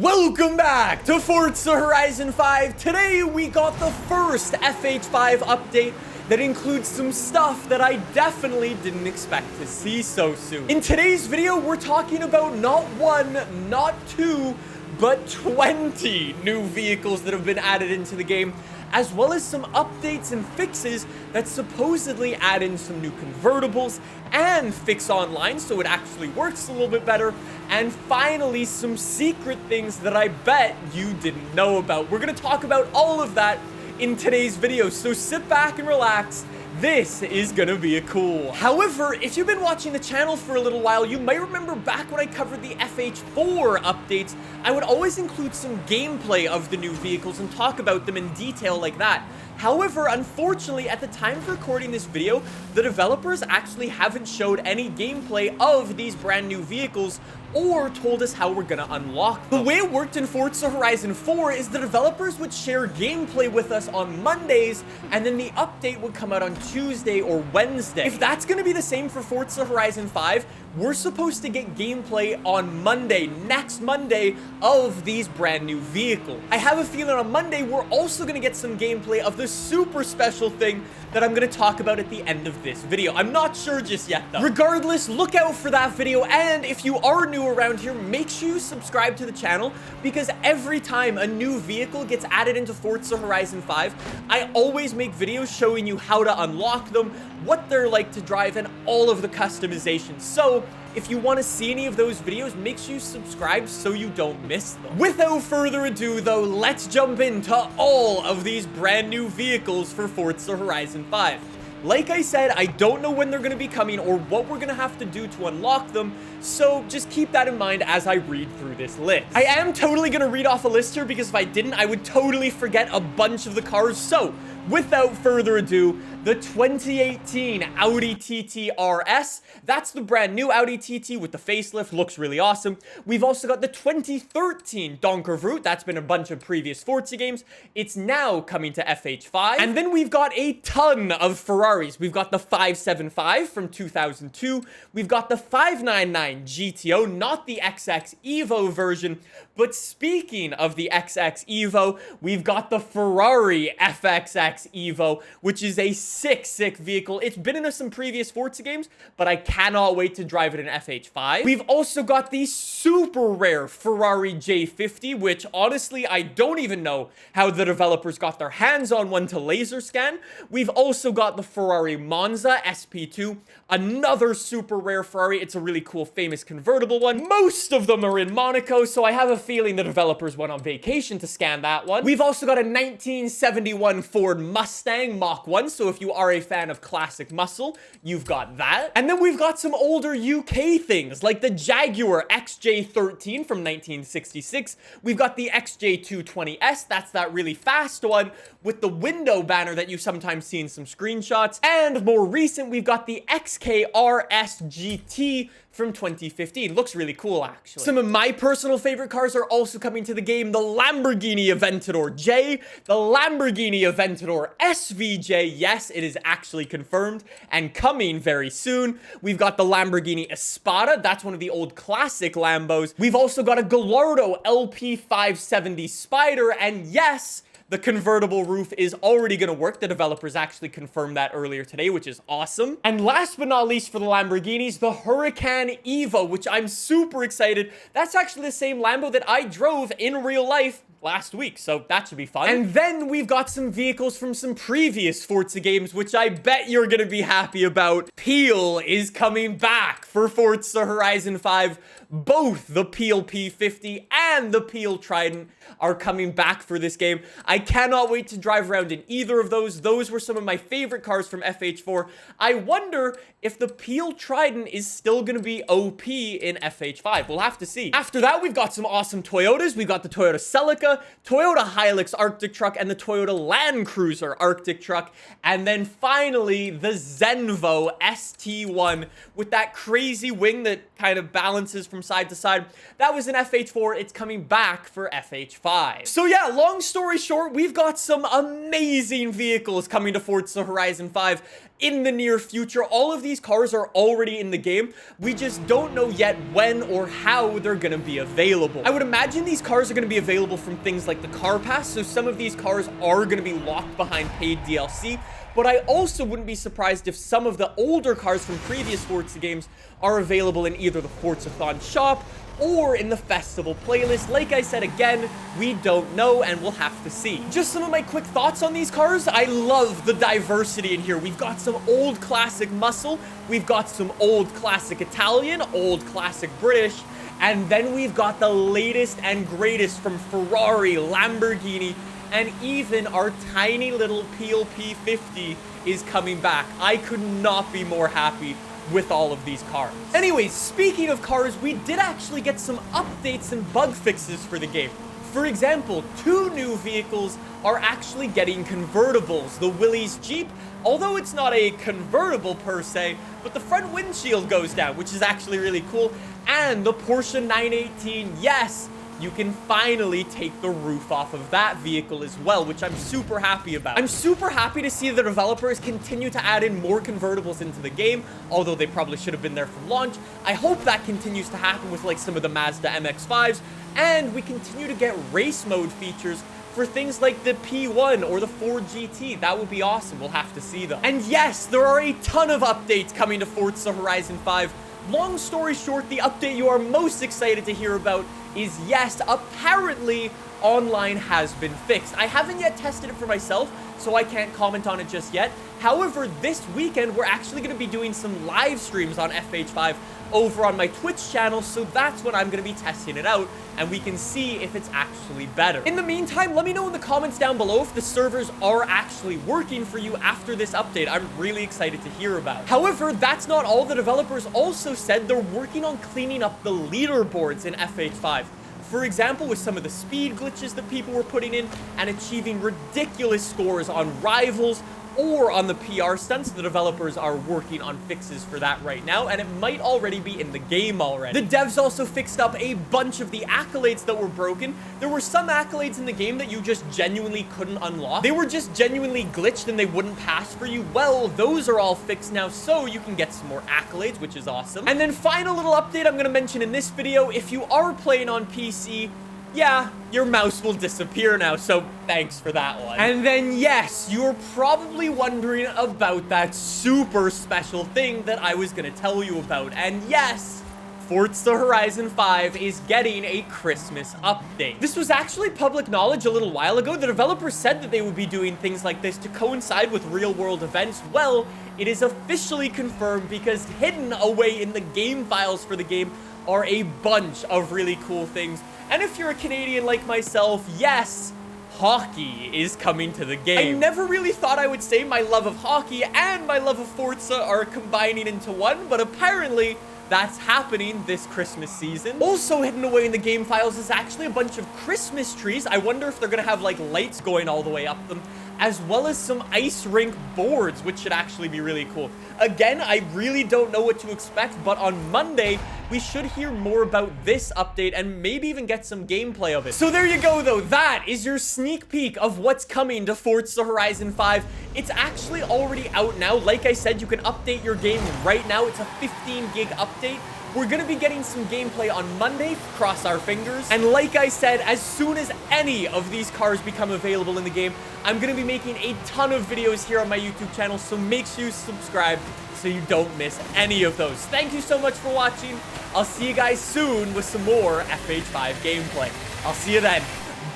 Welcome back to Forza Horizon 5. Today we got the first FH5 update that includes some stuff that I definitely didn't expect to see so soon. In today's video, we're talking about not one, not two, but 20 new vehicles that have been added into the game, as well as some updates and fixes that supposedly add in some new convertibles and fix online so it actually works a little bit better, and finally some secret things that I bet you didn't know about. We're gonna talk about all of that in today's video, so sit back and relax. This is gonna be cool. However, if you've been watching the channel for a little while, you might remember back when I covered the FH4 updates, I would always include some gameplay of the new vehicles and talk about them in detail like that. However, unfortunately, at the time of recording this video, the developers actually haven't showed any gameplay of these brand new vehicles or told us how we're gonna unlock them. The way it worked in Forza Horizon 4 is the developers would share gameplay with us on Mondays, and then the update would come out on Tuesday or Wednesday. If that's gonna be the same for Forza Horizon 5, we're supposed to get gameplay on Monday, next Monday, of these brand new vehicles. I have a feeling on Monday, we're also gonna get some gameplay of the super special thing that I'm gonna talk about at the end of this video. I'm not sure just yet though. Regardless, look out for that video, and if you are new around here, make sure you subscribe to the channel, because every time a new vehicle gets added into Forza Horizon 5, I always make videos showing you how to unlock them, what they're like to drive, and all of the customizations. So if you want to see any of those videos, make sure you subscribe so you don't miss them. Without further ado though, let's jump into all of these brand new vehicles for Forza Horizon 5. Like I said, I don't know when they're going to be coming or what we're going to have to do to unlock them, so just keep that in mind as I read through this list. I am totally going to read off a list here, because if I didn't, I would totally forget a bunch of the cars. So without further ado, the 2018 Audi TT RS. That's the brand new Audi TT with the facelift. Looks really awesome. We've also got the 2013 Donkerbrut. That's been a bunch of previous Forza games. It's now coming to FH5. And then we've got a ton of Ferraris. We've got the 575 from 2002. We've got the 599 GTO, not the XX Evo version. But speaking of the XX Evo, we've got the Ferrari FXX Evo, which is a sick vehicle. It's been in some previous Forza games, but I cannot wait to drive it in FH5. We've also got the super rare Ferrari J50, which honestly, I don't even know how the developers got their hands on one to laser scan. We've also got the Ferrari Monza SP2, another super rare Ferrari. It's a really cool, famous convertible one. Most of them are in Monaco, so I have a feeling the developers went on vacation to scan that one. We've also got a 1971 Ford Mustang Mach 1, so if you are a fan of classic muscle, you've got that. And then we've got some older UK things, like the Jaguar XJ13 from 1966. We've got the XJ220S, that's that really fast one with the window banner that you sometimes see in some screenshots. And more recent, we've got the XKRS GT from 2015. Looks really cool, actually. Some of my personal favorite cars are also coming to the game. The Lamborghini Aventador J, the Lamborghini Aventador SVJ. Yes, it is actually confirmed and coming very soon. We've got the Lamborghini Espada. That's one of the old classic Lambos. We've also got a Gallardo LP570 Spider, and yes, the convertible roof is already going to work. The developers actually confirmed that earlier today, which is awesome. And last but not least for the Lamborghinis, the Huracan Evo, which I'm super excited. That's actually the same Lambo that I drove in real life last week, so that should be fun. And then we've got some vehicles from some previous Forza games, which I bet you're gonna be happy about. Peel is coming back for Forza Horizon 5. Both the Peel P50 and the Peel Trident are coming back for this game. I cannot wait to drive around in either of those. Those were some of my favorite cars from FH4. I wonder if the Peel Trident is still gonna be OP in FH5. We'll have to see. After that, we've got some awesome Toyotas. We've got the Toyota Celica, Toyota Hilux Arctic truck, and the Toyota Land Cruiser Arctic truck. And then finally, the Zenvo ST1 with that crazy wing that kind of balances from side to side. That was in FH4. It's coming back for FH5. So yeah, long story short, we've got some amazing vehicles coming to Forza Horizon 5. in the near future. All of these cars are already in the game. We just don't know yet when or how they're gonna be available. I would imagine these cars are gonna be available from things like the car pass, so some of these cars are gonna be locked behind paid DLC. But I also wouldn't be surprised if some of the older cars from previous Forza games are available in either the Forzathon shop or in the festival playlist. Like I said, again, we don't know and we'll have to see. Just some of my quick thoughts on these cars. I love the diversity in here. We've got some old classic muscle, we've got some old classic Italian, old classic British, and then we've got the latest and greatest from Ferrari, Lamborghini, and even our tiny little PLP50 is coming back. I could not be more happy with all of these cars. Anyways, speaking of cars, we did actually get some updates and bug fixes for the game. For example, 2 new vehicles are actually getting convertibles. The Willys Jeep, although it's not a convertible per se, but the front windshield goes down, which is actually really cool. And the Porsche 918, yes, you can finally take the roof off of that vehicle as well, which I'm super happy about. I'm super happy to see the developers continue to add in more convertibles into the game, although they probably should have been there from launch. I hope that continues to happen with like some of the Mazda MX-5s, and we continue to get race mode features for things like the P1 or the Ford GT. That would be awesome. We'll have to see though. And yes, there are a ton of updates coming to Forza Horizon 5. Long story short, the update you are most excited to hear about is, yes, apparently online has been fixed. I haven't yet tested it for myself, so I can't comment on it just yet. However, this weekend, we're actually going to be doing some live streams on FH5 over on my Twitch channel, so that's when I'm going to be testing it out, and we can see if it's actually better. In the meantime, let me know in the comments down below if the servers are actually working for you after this update. I'm really excited to hear about it. However, that's not all. The developers also said they're working on cleaning up the leaderboards in FH5. For example, with some of the speed glitches that people were putting in and achieving ridiculous scores on rivals or on the PR stunts. The developers are working on fixes for that right now, and it might already be in the game already. The devs also fixed up a bunch of the accolades that were broken. There were some accolades in the game that you just genuinely couldn't unlock. They were just genuinely glitched and they wouldn't pass for you. Well, those are all fixed now, so you can get some more accolades, which is awesome. And then final little update I'm gonna mention in this video, if you are playing on PC, yeah, your mouse will disappear now, so thanks for that one. And then, yes, you're probably wondering about that super special thing that I was gonna tell you about. And yes, Forza Horizon 5 is getting a Christmas update. This was actually public knowledge a little while ago. The developers said that they would be doing things like this to coincide with real-world events. Well, it is officially confirmed because hidden away in the game files for the game are a bunch of really cool things. And if you're a Canadian like myself, yes, hockey is coming to the game. I never really thought I would say my love of hockey and my love of Forza are combining into one, but apparently that's happening this Christmas season. Also hidden away in the game files is actually a bunch of Christmas trees. I wonder if they're gonna have like lights going all the way up them, as well as some ice rink boards, which should actually be really cool. Again, I really don't know what to expect, but on Monday, we should hear more about this update and maybe even get some gameplay of it. So there you go, though. That is your sneak peek of what's coming to Forza Horizon 5. It's actually already out now. Like I said, you can update your game right now. It's a 15 gig update. We're gonna be getting some gameplay on Monday, cross our fingers. And like I said, as soon as any of these cars become available in the game, I'm gonna be making a ton of videos here on my YouTube channel, so make sure you subscribe so you don't miss any of those. Thank you so much for watching. I'll see you guys soon with some more FH5 gameplay. I'll see you then.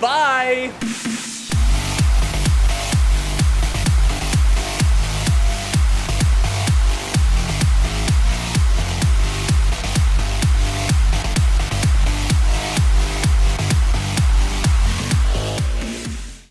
Bye!